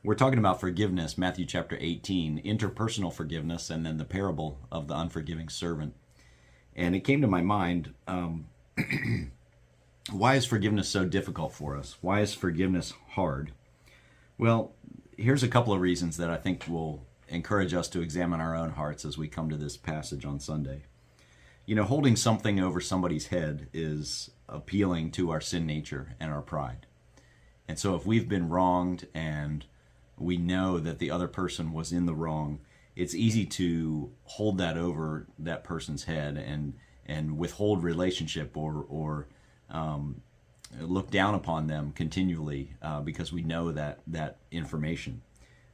We're talking about forgiveness, Matthew chapter 18, interpersonal forgiveness, and then the parable of the unforgiving servant. And it came to my mind, why is forgiveness so difficult for us? Why is forgiveness hard? Well, here's a couple of reasons that I think will encourage us to examine our own hearts as we come to this passage on Sunday. You know, holding something over somebody's head is appealing to our sin nature and our pride. And so if we've been wronged and we know that the other person was in the wrong, it's easy to hold that over that person's head and withhold relationship or look down upon them continually because we know that information.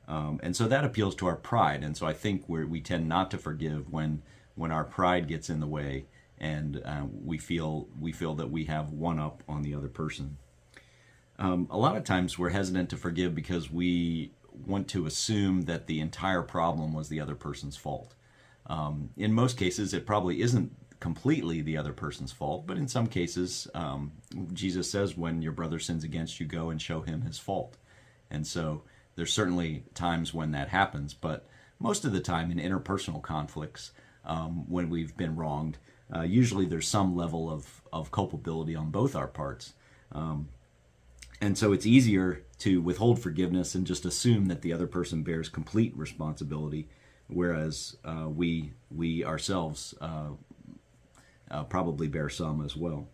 And so that appeals to our pride. And so I think we tend not to forgive when our pride gets in the way and we feel that we have one up on the other person. A lot of times we're hesitant to forgive because we want to assume that the entire problem was the other person's fault. In most cases, it probably isn't completely the other person's fault, but in some cases, Jesus says when your brother sins against you, go and show him his fault. And so there's certainly times when that happens, but most of the time in interpersonal conflicts, when we've been wronged, usually there's some level of culpability on both our parts. And so it's easier to withhold forgiveness and just assume that the other person bears complete responsibility, whereas we ourselves probably bear some as well.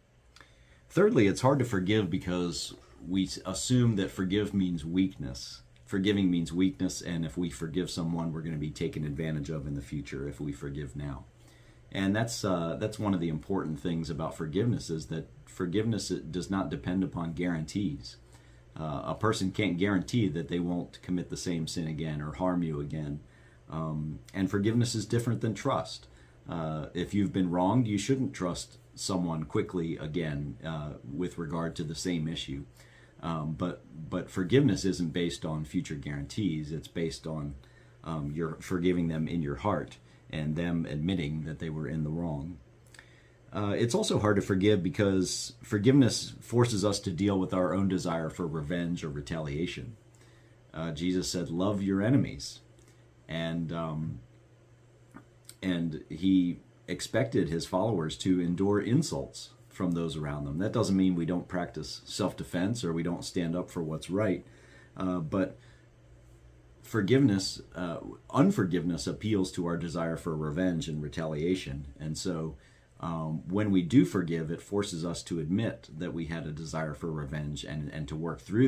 Thirdly, it's hard to forgive because we assume that forgiving means weakness, and if we forgive someone, we're going to be taken advantage of in the future if we forgive now. And that's one of the important things about forgiveness is that forgiveness does not depend upon guarantees. A person can't guarantee that they won't commit the same sin again or harm you again. And forgiveness is different than trust. If you've been wronged, you shouldn't trust someone quickly again with regard to the same issue. But forgiveness isn't based on future guarantees. It's based on you're forgiving them in your heart and them admitting that they were in the wrong. It's also hard to forgive because forgiveness forces us to deal with our own desire for revenge or retaliation. Jesus said, love your enemies. And he expected his followers to endure insults from those around them. That doesn't mean we don't practice self-defense or we don't stand up for what's right. But unforgiveness appeals to our desire for revenge and retaliation. And so when we do forgive, it forces us to admit that we had a desire for revenge and to work through